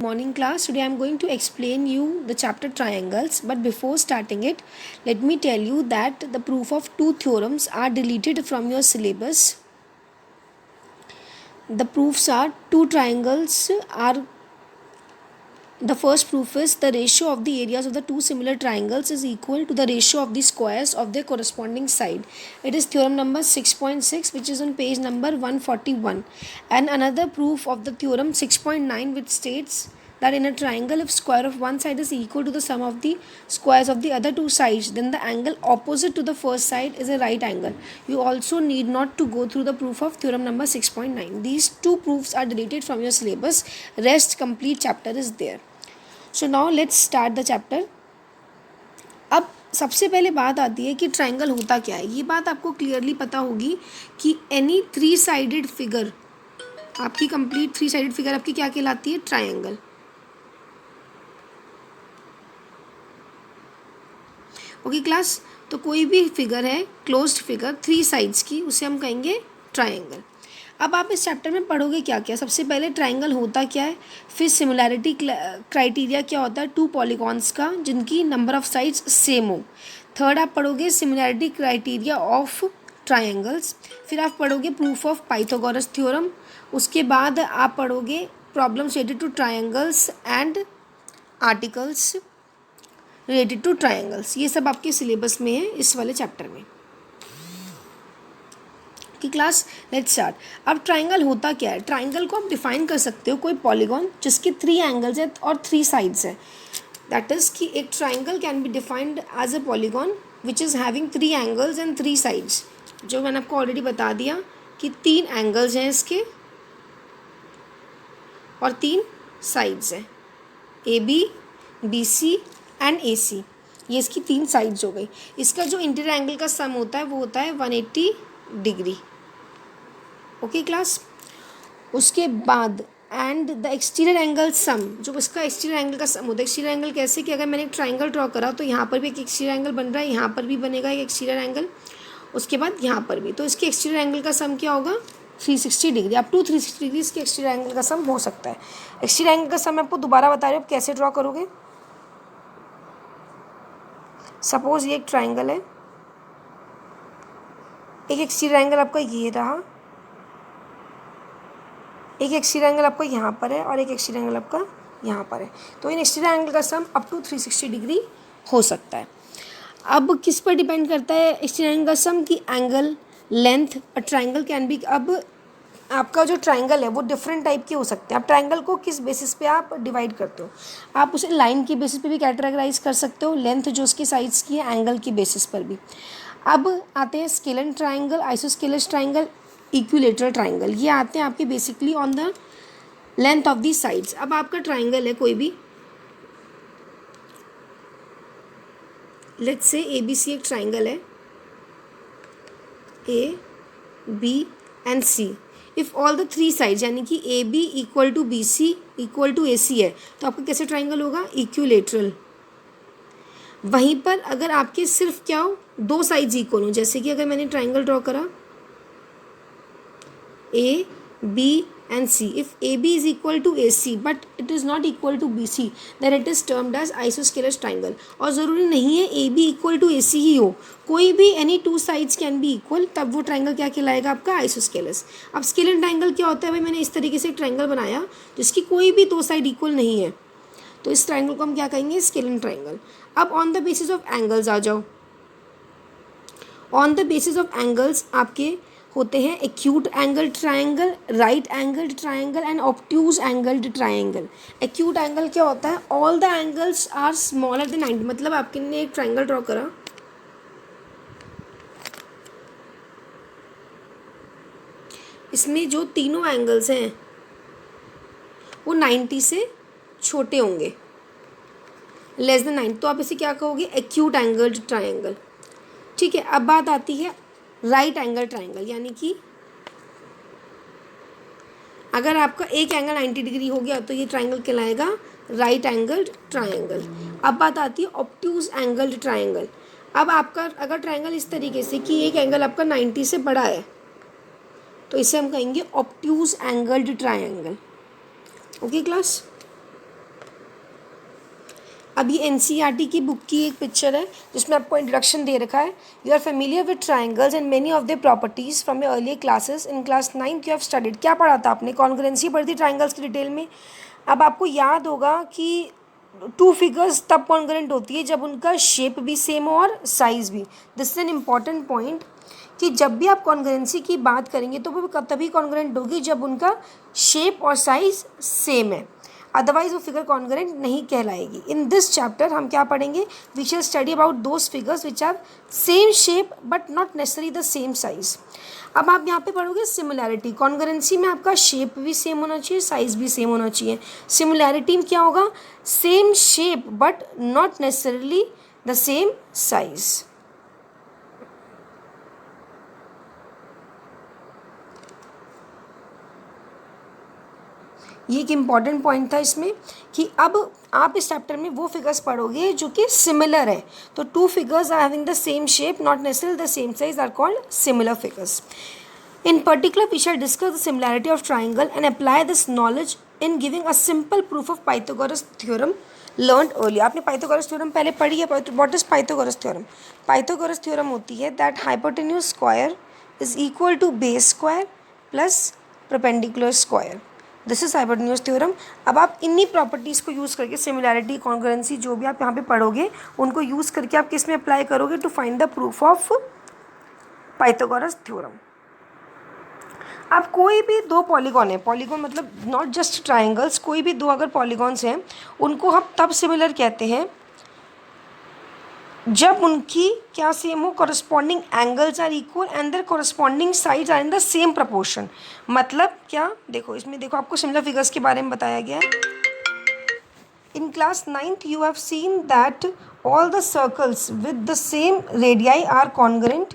Morning class. Today I am going to explain you the chapter triangles, but before starting it, let me tell you that the proof of two theorems are deleted from your syllabus. The proofs are two triangles are the first proof is the ratio of the areas of the two similar triangles is equal to the ratio of the squares of their corresponding side. It is theorem number 6.6, which is on page number 141. And another proof of the theorem 6.9, which states that in a triangle, if square of one side is equal to the sum of the squares of the other two sides, then the angle opposite to the first side is a right angle. You also need not to go through the proof of theorem number 6.9. These two proofs are deleted from your syllabus. Rest complete chapter is there. So now let's start the chapter. अब सबसे पहले बात आती है कि triangle होता क्या है. ये बात आपको क्लियरली पता होगी कि एनी थ्री साइडेड फिगर, आपकी कंप्लीट थ्री साइडेड फिगर आपकी क्या कहलाती है? ट्राइंगल. ओके क्लास, तो कोई भी फिगर है क्लोज्ड फिगर थ्री साइड्स की, उसे हम कहेंगे ट्राइंगल. अब आप इस चैप्टर में पढ़ोगे क्या क्या. सबसे पहले ट्राइंगल होता क्या है, फिर सिमिलैरिटी क्राइटेरिया क्या होता है टू पॉलीगॉन्स का जिनकी नंबर ऑफ साइड्स सेम हो. थर्ड आप पढ़ोगे सिमिलैरिटी क्राइटेरिया ऑफ ट्राइंगल्स. फिर आप पढ़ोगे प्रूफ ऑफ पाइथागोरस थ्योरम. उसके बाद आप पढ़ोगे problems related two triangles and articles related two triangles. ये सब आपके सिलेबस में है इस वाले चैप्टर में की क्लास. Let's start. अब ट्राइंगल होता क्या है. ट्राइंगल को आप डिफाइन कर सकते हो कोई पॉलीगॉन जिसके थ्री एंगल्स है और थ्री साइड्स है. दैट इज़ कि एक triangle can be defined as a polygon which is having three angles and three sides. जो मैंने आपको ऑलरेडी बता दिया कि तीन एंगल्स हैं इसके और तीन साइड्स हैं, ए बी सी एंड ए सी. ये इसकी तीन साइड्स हो गई. इसका जो इंटीरियर एंगल का सम होता है वो होता है 180 डिग्री. Okay class. उसके बाद and the exterior angle sum, जो इसका एक्सटीरियर एंगल का सम होता है. एक्सटीरियर एंगल कैसे कि अगर मैंने एक ट्राइंगल ड्रॉ करा तो यहाँ पर भी एक एक्सटीरियर एंगल बन रहा है, यहाँ पर भी बनेगा एक एक्सटीरियर एंगल, उसके बाद यहाँ पर भी. तो इसके एक्सटीरियर एंगल का सम क्या होगा? 360 डिग्री. अप टू 360 डिग्री इसके एक्सटीरियर एंगल का सम हो सकता है. एक्सटीरियर एंगल का सम मैं आपको दोबारा बता रही हूँ. आप कैसे ड्रॉ करोगे. सपोज ये एक ट्राइंगल है, एक एक्सटीरियर एंगल आपका ये रहा, एक एक्सटीरियर एंगल आपका यहाँ पर है और एक एक्सटीरियर एंगल आपका यहाँ पर है. तो इन एक्सटीरियर एंगल का सम अप टू 360 डिग्री हो सकता है. अब किस पर डिपेंड करता है एक्सटीरियर एंगल का सम की एंगल लेंथ. और ट्राइंगल कैन बी, अब आपका जो ट्राइंगल है वो डिफरेंट टाइप के हो सकते हैं. आप ट्राइंगल को किस बेसिस पे आप डिवाइड करते हो. आप उसे लाइन की बेसिस पे भी कैटेगराइज कर सकते हो, लेंथ जो उसकी साइड्स की है एंगल की बेसिस पर भी. अब आते हैं scalar triangle, isosceles triangle, equilateral triangle. ये आते हैं आपके basically on the length of the sides. अब आपका ट्राइंगल है कोई भी, लेट्स से ए बी सी एक ट्राइंगल है, A B and C. If all the three sides यानी कि A B equal to B C equal to A C है तो आपका कैसे ट्राइंगल होगा? इक्विलेटरल. वहीं पर अगर आपके सिर्फ क्या हो, दो साइड्स इक्वल हो, जैसे कि अगर मैंने ट्राइंगल ड्रॉ करा A B and C. If A B is equal to A C but it is not equal to B C, then it is termed as isosceles triangle. और ज़रूरी नहीं है A B equal to A C ही हो, कोई भी any two sides can be equal, तब वो ट्राइंगल क्या कहलाएगा? आपका आइसोस्केलस. अब स्केलर ट्राइंगल क्या होता है? भाई मैंने इस तरीके से एक ट्राइंगल बनाया जिसकी कोई भी दो साइड इक्वल नहीं है, तो इस ट्राइंगल को हम क्या कहेंगे? Scalar triangle. अब on the basis of angles आ जाओ. On the basis of angles आपके होते हैं acute angle triangle, right angle triangle and obtuse angled triangle. Acute angle क्या होता है? All the angles are smaller than 90. मतलब आपके ने एक ट्राइंगल ड्रॉ करा, इसमें जो तीनों एंगल्स हैं वो 90 से छोटे होंगे, लेस देन 90, तो आप इसे क्या कहोगे? Acute angled triangle. ठीक है. अब बात आती है राइट एंगल ट्राइंगल, यानी कि अगर आपका एक एंगल 90 डिग्री हो गया तो ये ट्राइंगल कहलाएगा राइट एंगल्ड ट्राइंगल. अब बात आती है ऑब्ट्यूज एंगल्ड ट्राइंगल. अब आपका अगर ट्राइंगल इस तरीके से कि एक एंगल आपका 90 से बड़ा है तो इसे हम कहेंगे obtuse angled triangle. Okay class. अभी एनसीईआरटी की बुक की एक पिक्चर है जिसमें आपको इंट्रोडक्शन दे रखा है. You are familiar with triangles and many of their properties from your earlier classes. In class 9th you have studied. क्या पढ़ा था आपने? कॉन्ग्रुएंसी पढ़ी थी ट्राइंगल्स की डिटेल में. अब आपको याद होगा कि टू फिगर्स तब कॉन्ग्रुएंट होती है जब उनका शेप भी सेम हो और साइज़ भी. This is an important point कि जब भी आप कॉन्ग्रुएंसी की बात करेंगे तो वो तभी कॉन्ग्रुएंट होगी जब उनका शेप और साइज सेम है. अदरवाइज वो फिगर कॉन्ग्रुएंट नहीं कहलाएगी. इन दिस चैप्टर हम क्या पढ़ेंगे? We shall study about those figures which are same shape but not necessary the same size. अब आप यहाँ पे पढ़ोगे सिमिलैरिटी. कॉन्ग्रुएंसी में आपका शेप भी सेम होना चाहिए, साइज भी सेम होना चाहिए. सिमिलैरिटी में क्या होगा? Same shape but not necessarily the same size. ये एक इम्पॉर्टेंट पॉइंट था इसमें कि अब आप इस चैप्टर में वो फिगर्स पढ़ोगे जो कि सिमिलर है. तो two figures are having the same shape not necessarily the same size are called similar figures. In particular, we shall discuss the similarity of triangle and apply this knowledge in giving a simple proof of Pythagoras theorem learned earlier. आपने Pythagoras theorem पहले पढ़ी है. What is Pythagoras theorem? Pythagoras theorem होती है that hypotenuse square is equal to base square plus perpendicular square. This is hypotenuse theorem. अब आप इन्हीं properties को यूज़ करके सिमिलैरिटी, कॉन्ग्रुएंसी जो भी आप यहाँ पे पढ़ोगे उनको यूज़ करके आप किस में अप्लाई करोगे? To find the proof of Pythagoras theorem. अब कोई भी दो पॉलीगॉन है, पॉलीगॉन मतलब नॉट जस्ट ट्राइंगल्स, कोई भी दो अगर पॉलीगॉन्स हैं उनको हम तब सिमिलर कहते हैं जब उनकी क्या सेम हो? Corresponding angles are equal and their corresponding sides are in the same proportion. मतलब क्या? देखो इसमें देखो आपको सिमिलर फिगर्स के बारे में बताया गया है. In class 9th you have seen that all the circles with the same radii are congruent.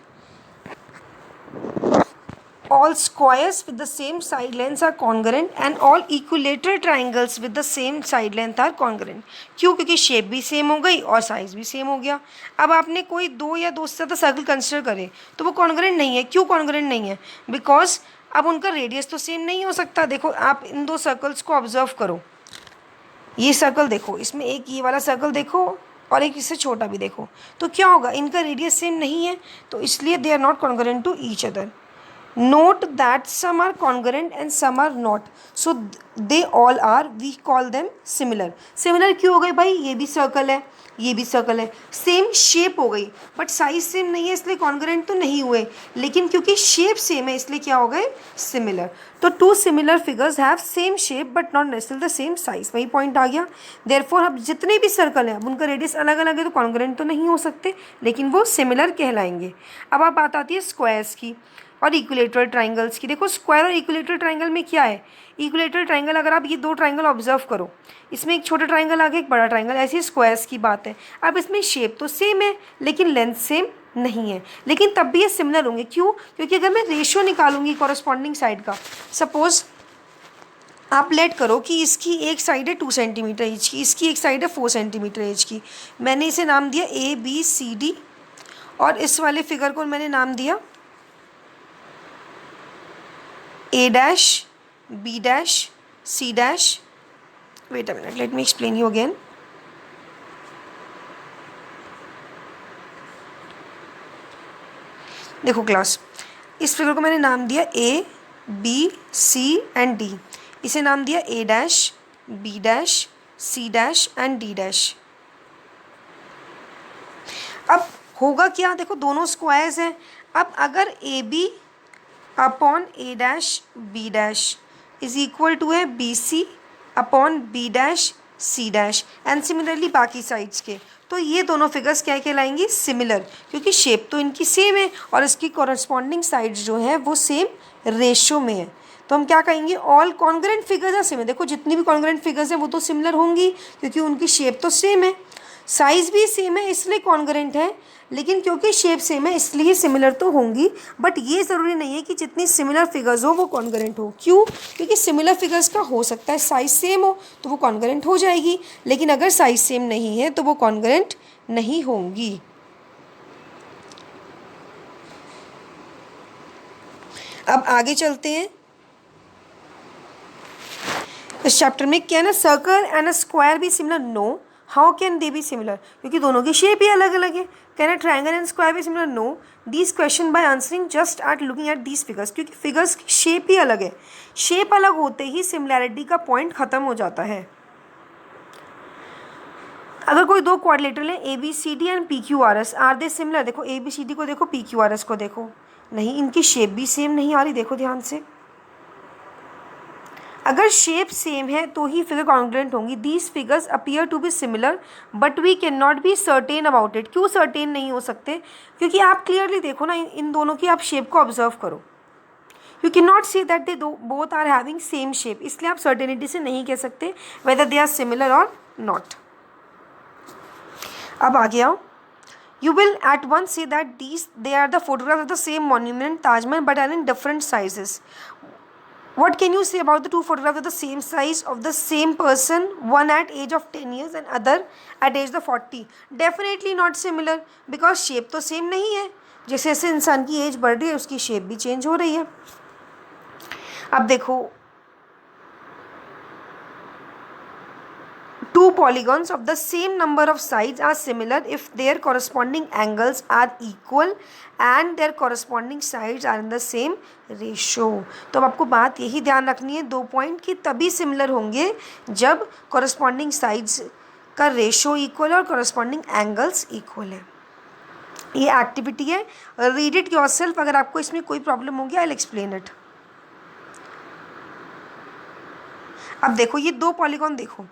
All squares with the same side lengths are congruent and all equilateral triangles with the same side length are congruent. क्यों? क्योंकि shape भी same हो गई और size भी same हो गया. अब आपने कोई दो या दो से ज़्यादा सर्कल कंसिडर करे तो वो कॉन्ग्रुएंट नहीं है. क्यों कॉन्ग्रुएंट नहीं है? बिकॉज अब उनका रेडियस तो सेम नहीं हो सकता. देखो आप इन दो सर्कल्स को ऑब्जर्व करो. ये सर्कल देखो, इसमें एक ये वाला सर्कल देखो और एक इससे छोटा भी देखो. तो क्या होगा? इनका रेडियस सेम नहीं है तो इसलिए they are not congruent to each other. Note that some are congruent and some are not. So they all are, we call them similar. Similar क्यों हो गए भाई? ये भी सर्कल है, ये भी सर्कल है, सेम शेप हो गई बट साइज सेम नहीं है इसलिए कॉन्ग्रुएंट तो नहीं हुए. लेकिन क्योंकि शेप सेम है इसलिए क्या हो गए? सिमिलर. तो two similar figures have same shape but not necessarily the same size. वही पॉइंट आ गया. देयरफॉर अब जितने भी सर्कल हैं अब उनका रेडियस अलग अलग है तो कॉन्ग्रुएंट तो नहीं हो सकते लेकिन वो सिमिलर कहलाएंगे. अब बात आती है स्क्वायर्स की और इक्विलेटरल ट्राइंगल्स की. देखो स्क्वायर और इक्विलेटरल ट्राइंगल में क्या है? इक्विलेटरल ट्राइंगल अगर आप ये दो ट्राइंगल ऑब्जर्व करो, इसमें एक छोटा ट्राइंगल आ गया, एक बड़ा ट्राइंगल. ऐसी स्क्वायर्स की बात है. अब इसमें शेप तो सेम है लेकिन लेंथ सेम नहीं है, लेकिन तब भी ये सिमिलर होंगे. क्यों? क्योंकि अगर मैं रेशियो निकालूंगी कॉरस्पॉन्डिंग साइड का, सपोज आप लेट करो कि इसकी एक साइड है 2 सेंटीमीटर इंच की, इसकी एक साइड है 4 सेंटीमीटर इंच की. मैंने इसे नाम दिया ABCD और इस वाले फिगर को मैंने नाम दिया A dash, B dash, C dash. Wait a minute, let me explain you again. देखो क्लास, इस फिगर को मैंने नाम दिया A, B, C and D. इसे नाम दिया A dash, B dash, C dash and D dash. अब होगा क्या? देखो दोनों स्क्वायर्स हैं. अब अगर AB upon A dash B dash is equal to है BC upon B dash C dash and similarly बाकी साइड्स के, तो ये दोनों फिगर्स क्या कहलाएंगी? सिमिलर. क्योंकि शेप तो इनकी सेम है और इसकी कॉरस्पॉन्डिंग साइड्स जो है वो सेम रेशियो में है. तो हम क्या कहेंगे? All congruent figures are similar. देखो जितनी भी कॉन्ग्रुएंट फिगर्स हैं वो तो सिमिलर होंगी क्योंकि उनकी शेप तो सेम है, साइज़ भी सेम है इसलिए कॉन्ग्रुएंट है. लेकिन क्योंकि शेप सेम है इसलिए सिमिलर तो होंगी, बट ये ज़रूरी नहीं है कि जितनी सिमिलर फिगर्स हो वो कॉन्ग्रुएंट हो. क्यों? क्योंकि सिमिलर फिगर्स का हो सकता है साइज़ सेम हो तो वो कॉन्ग्रुएंट हो जाएगी, लेकिन अगर साइज़ सेम नहीं है तो वो कॉन्ग्रुएंट नहीं होंगी. अब आगे चलते हैं. इस चैप्टर में क्या है ना, सर्कल एंड अ स्क्वायर भी similar? No, how can they be similar, क्योंकि दोनों की शेप ही अलग अलग है. Can a triangle and square be similar? No. These question by answering just at looking at these figures, क्योंकि फिगर्स की शेप ही अलग है. शेप अलग होते ही सिमिलैरिटी का पॉइंट खत्म हो जाता है. अगर कोई दो क्वाड्रिलेटरल है A B C D and P Q R S, are they similar? देखो ए बी सी डी को देखो, पी क्यू आर एस को देखो, नहीं, इनकी शेप भी सेम नहीं आ रही. देखो ध्यान से, अगर शेप सेम है तो ही फिगर कॉन्ग्रुएंट होंगी. These figures appear to be similar but we can not be certain about it. क्यों सर्टेन नहीं हो सकते? क्योंकि आप क्लियरली देखो ना, इन दोनों की आप शेप को ऑब्जर्व करो. You can not say that they both are having same shape, इसलिए आप सर्टेनिटी से नहीं कह सकते वेदर दे आर सिमिलर और नॉट. अब आगे आओ. You will at once say that they are the photographs of the same monument, Taj Mahal, but are in different sizes. What can you say about the two photographs of the same size of the same person, one at age of 10 years and other at age of 40? Definitely not similar, because shape तो same नहीं है. जैसे जैसे इंसान की as बढ़ रही है उसकी शेप भी चेंज हो रही है. अब देखो, two polygons of the same number of sides are similar if their corresponding angles are equal and their corresponding sides are in the same ratio. तो अब आपको बात यही ध्यान रखनी है, दो पॉइंट की तभी सिमिलर होंगे जब corresponding sides का रेशो इक्वल है और corresponding angles इक्वल है. ये एक्टिविटी है, रीड इट योरसेल्फ. अगर आपको इसमें कोई प्रॉब्लम होगी आई विल एक्सप्लेन इट. अब देखो, ये दो पॉलीगॉन देखो,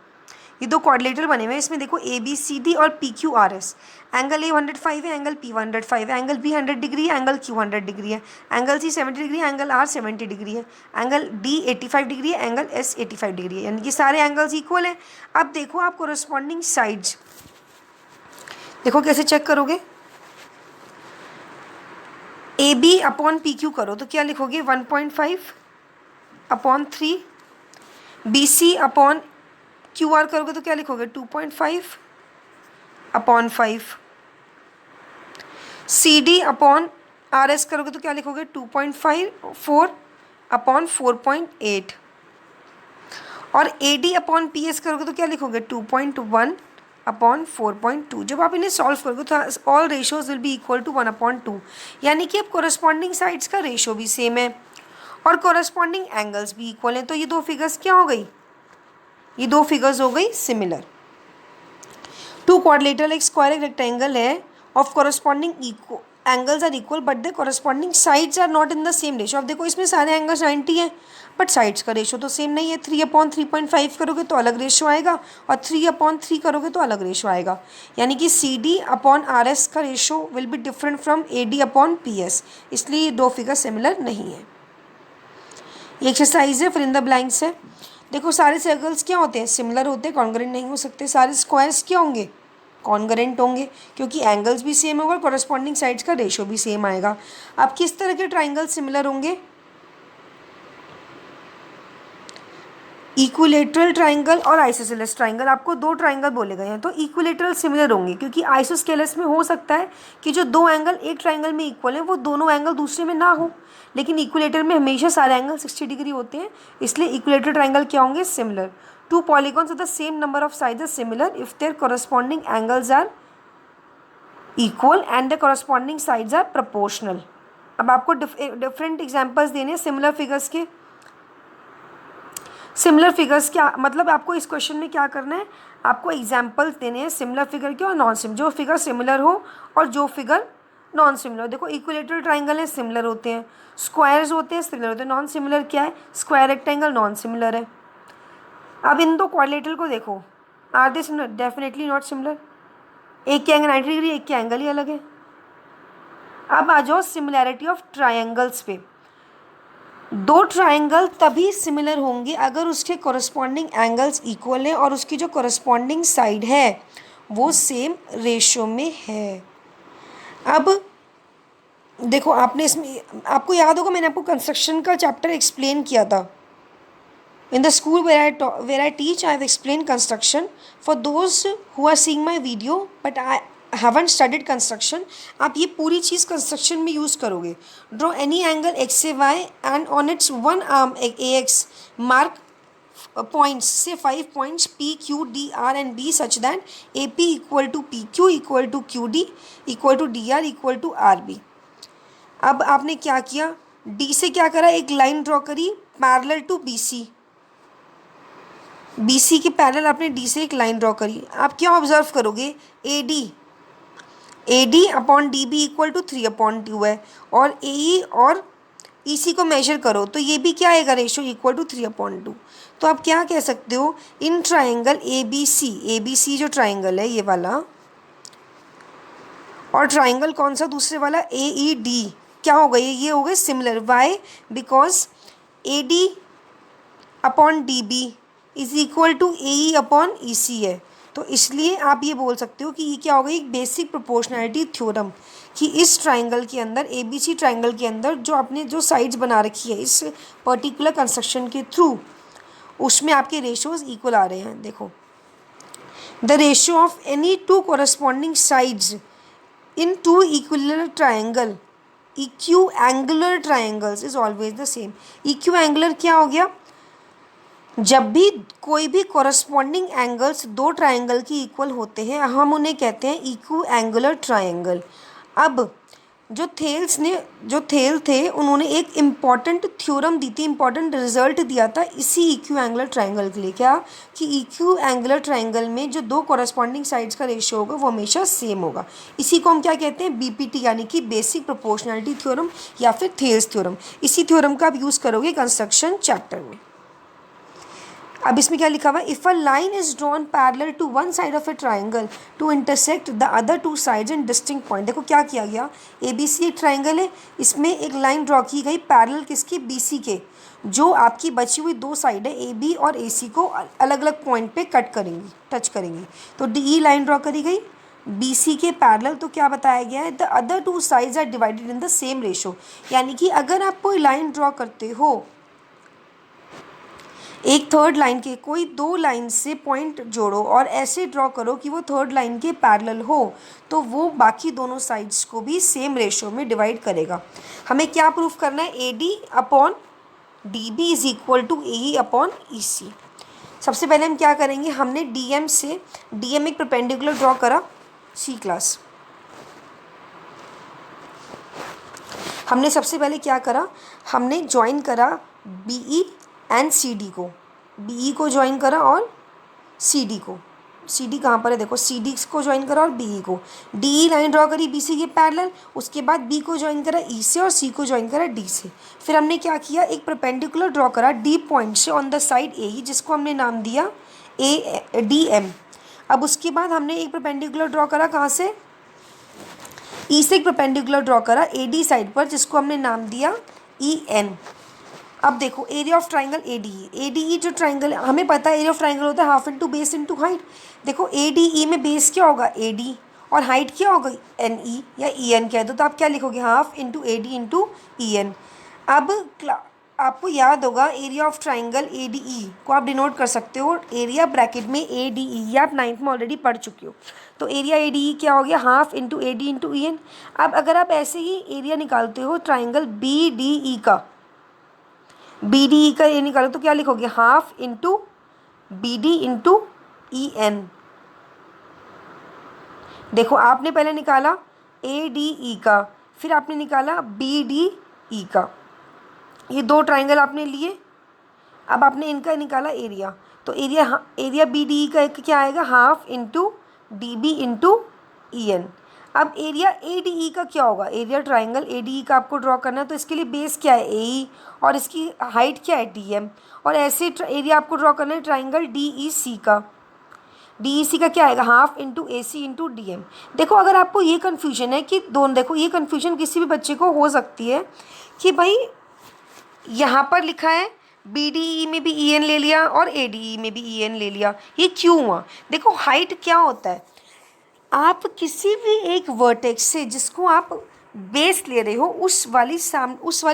ये दो क्वाड्रिलेटरल बने हुए हैं. इसमें देखो ए बी सी डी और P Q R S. Angle A 105 है, एंगल पी 105 है, एंगल बी 100 डिग्री है, एंगल क्यू 100 डिग्री है, एंगल सी 70 डिग्री है, एंगल आर 70 डिग्री है, एंगल डी 85 डिग्री है, एंगल एस 85 डिग्री है. यानी कि सारे एंगल्स इक्वल हैं. अब देखो आप कोरस्पॉन्डिंग साइड्स देखो कैसे चेक करोगे. A B upon P Q करो तो क्या लिखोगे? 1.5 upon 3. B C upon Q R करोगे तो क्या लिखोगे? 2.5 upon 5. C D upon R S करोगे तो क्या लिखोगे? 2.54 अपॉन 4.8. और A D upon P S करोगे तो क्या लिखोगे? 2.1 अपॉन 4.2. जब आप इन्हें सॉल्व करोगे तो all ratios will be equal to 1/2. यानी कि अब कोरस्पॉन्डिंग साइड्स का रेशो भी सेम है और कोरस्पॉन्डिंग एंगल्स भी इक्वल हैं. तो ये दो फिगर्स क्या हो गई? ये दो फिगर्स हो गई सिमिलर. टू क्वाड्रिलेटरल, एक स्क्वायर एक रेक्टेंगल है, of corresponding angles are equal but the corresponding sides are not in the same ratio. अब देखो इसमें सारे एंगल्स 90 हैं बट साइड्स का रेशो तो सेम नहीं है. 3/3.5 करोगे तो अलग रेशो आएगा और 3/3 करोगे तो अलग रेशो आएगा. यानी कि C D upon R S का ratio will be different from A D upon P S. इसलिए ये दो फिगर सिमिलर नहीं है. ये एक्सरसाइज है, फिर इन द ब्लैंक्स है. देखो सारे सर्कल्स क्या होते हैं? सिमिलर होते हैं, कॉन्ग्रुएंट नहीं हो सकते. सारे स्क्वायर्स क्या होंगे? कॉन्ग्रुएंट होंगे, क्योंकि एंगल्स भी सेम होगा और कॉरस्पॉन्डिंग साइड्स का रेशो भी सेम आएगा. अब किस तरह के ट्राइंगल सिमिलर होंगे? इक्विलेटरल ट्राइंगल और आइसोसेलेस ट्राइंगल. आपको दो ट्राइंगल बोले गए हैं तो इक्विलेटरल सिमिलर होंगे, क्योंकि आइसोस्केलेस में हो सकता है कि जो दो एंगल एक ट्राइंगल में इक्वल हैं वो दोनों एंगल दूसरे में ना हो, लेकिन इक्विलेटर में हमेशा सारे एंगल 60 डिग्री होते हैं. इसलिए इक्विलेटरल ट्राइंगल क्या होंगे? Similar. Two polygons of the same number of sides are similar if their corresponding angles are equal and the corresponding sides are proportional. अब आपको डिफरेंट एग्जाम्पल्स देने हैं सिमिलर फिगर्स के. सिमिलर फिगर्स क्या मतलब? आपको इस क्वेश्चन में क्या करना है? आपको एग्जाम्पल्स देने हैं सिमिलर फिगर के और नॉन सिमिलर. जो फिगर सिमिलर हो और जो फिगर नॉन सिमिलर. देखो इक्विलेटरल ट्राइंगल है, सिमिलर होते हैं. स्क्वायर्स होते हैं, सिमिलर होते हैं. नॉन सिमिलर क्या है? स्क्वायर रेक्टेंगल नॉन सिमिलर है. अब इन दो क्वाड्रिलेटरल को देखो, are they similar? Definitely not similar. एक के एंगल 90 डिग्री, एक के एंगल ही अलग है. अब आ जाओ सिमिलैरिटी ऑफ ट्राइंगल्स पे. दो ट्राइंगल तभी सिमिलर होंगे अगर उसके कोरस्पॉन्डिंग एंगल्स इक्वल हैं और उसकी जो कोरस्पॉन्डिंग साइड है वो सेम रेशो में है. अब देखो आपने इसमें, आपको याद होगा मैंने आपको कंस्ट्रक्शन का चैप्टर एक्सप्लेन किया था. In the school where I teach, I have explained construction. For those who are seeing my video but I haven't studied construction, आप ये पूरी चीज़ कंस्ट्रक्शन में यूज़ करोगे. Draw any angle x से y and on its one arm ax mark points, say 5 points P, Q, D, R and B such that AP equal to PQ equal to QD equal to DR equal to RB। अब आपने क्या किया, D से क्या करा, एक line draw करी parallel to BC, BC के पैरेलल आपने D से एक लाइन ड्रॉ करी। आप क्या ऑब्जर्व करोगे, AD upon DB equal to 3/2 है, और AE और EC को मेजर करो तो ये भी क्या आएगा, रेशियो इक्वल टू 3/2। तो आप क्या कह सकते हो, इन ट्राइंगल ABC जो ट्राइंगल है ये वाला, और ट्राइंगल कौन सा दूसरे वाला AED, क्या हो गए, ये हो गए similar. Why, because AD upon DB is equal to AE upon EC है। तो इसलिए आप ये बोल सकते हो कि ये क्या होगा, एक बेसिक प्रोपोर्शनैलिटी थ्योरम, कि इस ट्राइंगल के अंदर, ABC ट्राइंगल के अंदर जो आपने जो साइड्स बना रखी है इस पर्टिकुलर कंस्ट्रक्शन के थ्रू, उसमें आपके रेशियोज इक्वल आ रहे हैं। देखो, the ratio of any two corresponding sides in two equiangular triangle, equiangular triangles is always the same. Equiangular क्या हो गया, जब भी कोई भी कोरस्पॉन्डिंग एंगल्स दो ट्राइंगल की इक्वल होते हैं हम उन्हें कहते हैं इक्यू एंगुलर ट्राइंगल। अब जो थेल थे उन्होंने एक इम्पॉर्टेंट थ्योरम दी थी, इम्पॉर्टेंट रिजल्ट दिया था इसी इक्यू एंगुलर ट्राइंगल के लिए, क्या कि इक्यू एंगुलर ट्राइंगल में जो दो कोरस्पॉन्डिंग साइड्स का रेशियो होगा वो हमेशा सेम होगा। इसी को हम क्या कहते हैं, BPT, यानी कि बेसिक प्रोपोर्शनैलिटी थ्योरम या फिर थेल्स थ्योरम। इसी थ्योरम का आप यूज़ करोगे कंस्ट्रक्शन चैप्टर में। अब इसमें क्या लिखा हुआ है, if a line is drawn parallel to one side of a triangle to intersect the other two sides in distinct point. देखो क्या किया गया, ABC एक ट्राइंगल है, इसमें एक लाइन ड्रॉ की गई पैरेलल किसकी, BC के, जो आपकी बची हुई दो साइड है AB और AC को अलग अलग पॉइंट पे कट करेंगी, टच करेंगी। तो DE लाइन ड्रॉ करी गई BC के पैरेलल। तो क्या बताया गया है, the other two sides are divided in the same ratio, यानी कि अगर आप कोई लाइन ड्रॉ करते हो एक थर्ड लाइन के, कोई दो लाइन से पॉइंट जोड़ो और ऐसे ड्रॉ करो कि वो थर्ड लाइन के पैरेलल हो, तो वो बाकी दोनों साइड्स को भी सेम रेशियो में डिवाइड करेगा। हमें क्या प्रूफ करना है, AD upon DB is equal to AE upon EC। सबसे पहले हम क्या करेंगे, हमने DM एक परपेंडिकुलर ड्रॉ करा, C क्लास। हमने सबसे पहले क्या करा, हमने ज्वाइन करा BE एंड CD को, BE को ज्वाइन करा और CD को, CD कहाँ पर है, देखो CD को ज्वाइन करा और BE को, DE लाइन ड्रॉ करी BC के पैरेलल, उसके बाद B को ज्वाइन करा E से और C को ज्वाइन करा D से। फिर हमने क्या किया, एक परपेंडिकुलर ड्रॉ करा D पॉइंट से ऑन द साइड AE, जिसको हमने नाम दिया DM। अब उसके बाद हमने एक परपेंडिकुलर ड्रॉ करा कहाँ से, E से एक परपेंडिकुलर ड्रॉ करा AD साइड पर, जिसको हमने नाम दिया EN। अब देखो एरिया ऑफ ट्राइंगल ADE जो ट्राइंगल है, हमें पता है एरिया ऑफ ट्राइंगल होता है half into base into height. देखो ADE में बेस क्या होगा AD और हाइट क्या होगा NE या EN कह दो, तो आप क्या लिखोगे, half into AD into EN। अब आपको याद होगा एरिया ऑफ ट्राइंगल ADE को आप डिनोट कर सकते हो एरिया ब्रैकेट में ADE, ये आप 9th में ऑलरेडी पढ़ चुके हो। तो एरिया ADE क्या हो गया, half into AD into EN। अब अगर आप ऐसे ही एरिया निकालते हो ट्राइंगल BDE का, BDE का ये निकालो तो क्या लिखोगे, half into BD into EN। देखो आपने पहले निकाला ADE का, फिर आपने निकाला BDE का, ये दो ट्राइंगल आपने लिए। अब आपने इनका निकाला एरिया, तो एरिया BDE का एक क्या आएगा, half into DB into EN। अब एरिया ADE का क्या होगा, एरिया ट्राइंगल ADE का आपको ड्रॉ करना है, तो इसके लिए बेस क्या है AE और इसकी हाइट क्या है DM, और ऐसे एरिया आपको ड्रॉ करना है ट्राइंगल DEC का। DEC का क्या आएगा, half into AC into DM। देखो अगर आपको ये कन्फ्यूजन है कि दोनों, देखो ये कन्फ्यूजन किसी भी बच्चे को हो सकती है कि भाई यहाँ पर लिखा है BDE में भी EN ले लिया और ADE में भी EN ले लिया, ये क्यों हुआ। देखो हाइट क्या होता है, आप किसी भी एक वर्टेक्स से जिसको आप बेस ले रहे हो उस वाली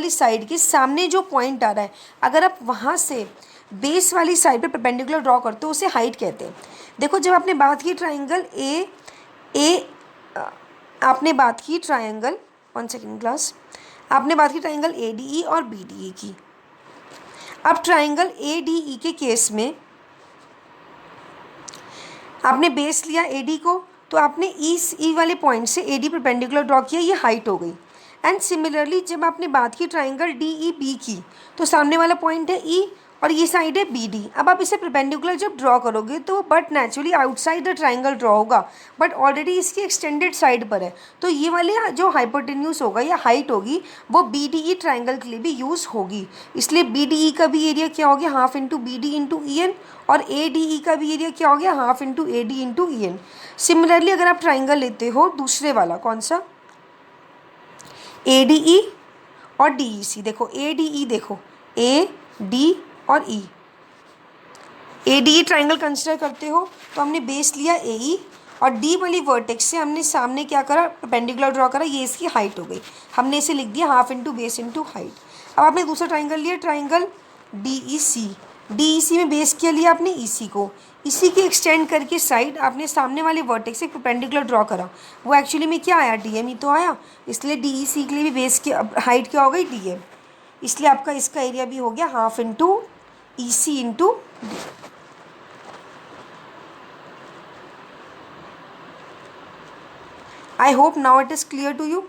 साइड के सामने जो पॉइंट आ रहा है, अगर आप वहाँ से बेस वाली साइड पे परपेंडिकुलर ड्रॉ करते हो उसे हाइट कहते हैं। देखो जब आपने बात की ट्राइंगल आपने बात की ट्राइंगल 1 सेकेंड क्लास, आपने बात की ट्राइंगल ADE और BDE की। अब ट्राइंगल ए डी ई के केस में आपने बेस लिया ए डी को, तो आपने ई वाले पॉइंट से ए डी परपेंडिकुलर ड्रॉ किया, ये हाइट हो गई। एंड सिमिलरली जब आपने बात की ट्राइंगल डी ई बी की, तो सामने वाला पॉइंट है ई और ये साइड है बी डी। अब आप इसे परपेंडिकुलर जब ड्रॉ करोगे तो but naturally outside the triangle draw होगा, बट ऑलरेडी इसकी एक्सटेंडेड साइड पर है, तो ये वाले जो हाइपोटेन्यूज होगा या हाइट होगी वो बी डी ई ट्राइंगल के लिए भी यूज़ होगी। इसलिए बी डी ई का भी एरिया क्या हो गया, half into B D into E N, और ए डी ई का भी एरिया क्या हो गया, half into A D into E N. Similarly अगर आप ट्राइंगल लेते हो दूसरे वाला, कौन सा, ए डी ई और डी ई सी, देखो ए डी ई, देखो ए डी और E, A D E triangle consider करते हो तो हमने बेस लिया ए ई और डी वाली वर्टेक्स से हमने सामने क्या करा, परपेंडिकुलर ड्रॉ करा, ये इसकी हाइट हो गई, हमने इसे लिख दिया half into base into height. अब आपने दूसरा ट्राइंगल लिया, ट्राइंगल डी ई सी, डी ई सी में बेस किया लिया आपने ई सी को, इसी की एक्सटेंड करके साइड आपने सामने वाले वर्टेक्स से परपेंडिकुलर ड्रॉ करा, वो एक्चुअली में क्या आया, डी एम ही तो आया, इसलिए डी ई सी के लिए भी बेस की हाइट क्या हो गई, डी एम, इसलिए आपका इसका एरिया भी हो गया half into E C into D. I hope now it is clear to you.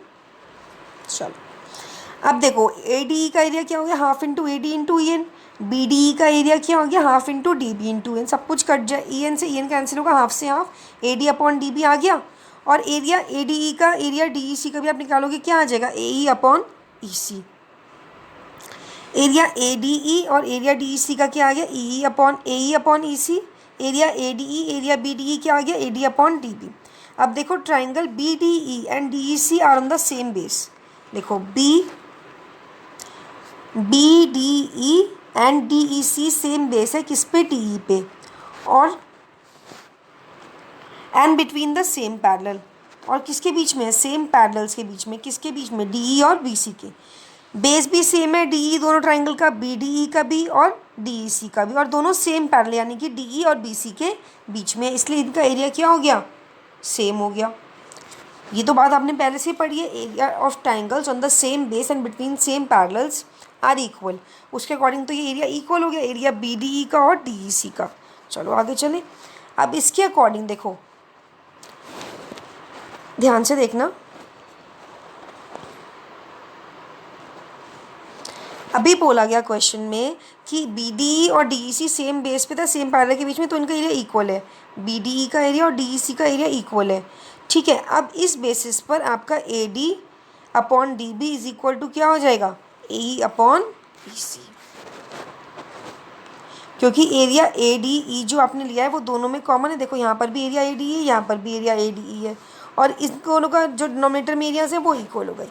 चलो अब देखो ए डी ई का एरिया क्या हो गया, half into A D into E N, B D E का एरिया क्या हो गया, half into D B into N, सब कुछ कट जाए, ई एन से ई एन कैंसिल होगा, हाफ से half, A D upon D B आ गया, और एरिया ए डी ई का एरिया डी ई सी का भी आप निकालोगे, क्या आ जाएगा, A E upon E C. Area A D E और एरिया डी ई सी का क्या आ गया, E upon E C, area A D E area B D E क्या आ गया, A D upon D B. अब देखो triangle B D E and D E C are on the same base, देखो B D E and D E C same base है, किस पे, D E पे, और and between the same parallel, और किसके बीच में है, सेम पैरेलल्स के बीच में, किसके बीच में, डी ई और बी सी के, बेस भी सेम है डी ई दोनों ट्राइंगल का, बी डी ई का भी और डी ई सी का भी, और दोनों सेम पैरेलल यानी कि डी ई और बी सी के बीच में, इसलिए इनका एरिया क्या हो गया, सेम हो गया। ये तो बात आपने पहले से पढ़ी है, area of triangles on the same base and between same parallels are equal, उसके अकॉर्डिंग तो ये एरिया इक्वल हो गया, एरिया बी डी ई का और डी ई सी का। चलो आगे चलें। अब इसके अकॉर्डिंग देखो, ध्यान से देखना, अभी बोला गया क्वेश्चन में कि बी डी ई और D E C same base पे था, सेम पैरेलल के बीच में, तो इनका एरिया इक्वल है, बी डी ई का एरिया और डी ई सी का एरिया इक्वल है, ठीक है। अब इस बेसिस पर आपका A D upon D B is equal to क्या हो जाएगा, ए ई अपॉन ई सी, क्योंकि एरिया ए डी ई जो आपने लिया है वो दोनों में कॉमन है, देखो यहाँ पर भी एरिया ए डी है, यहाँ पर भी एरिया ए डी ई है, और इन दोनों का जो डिनोमिनेटर में एरियाज है वो इक्वल हो गए।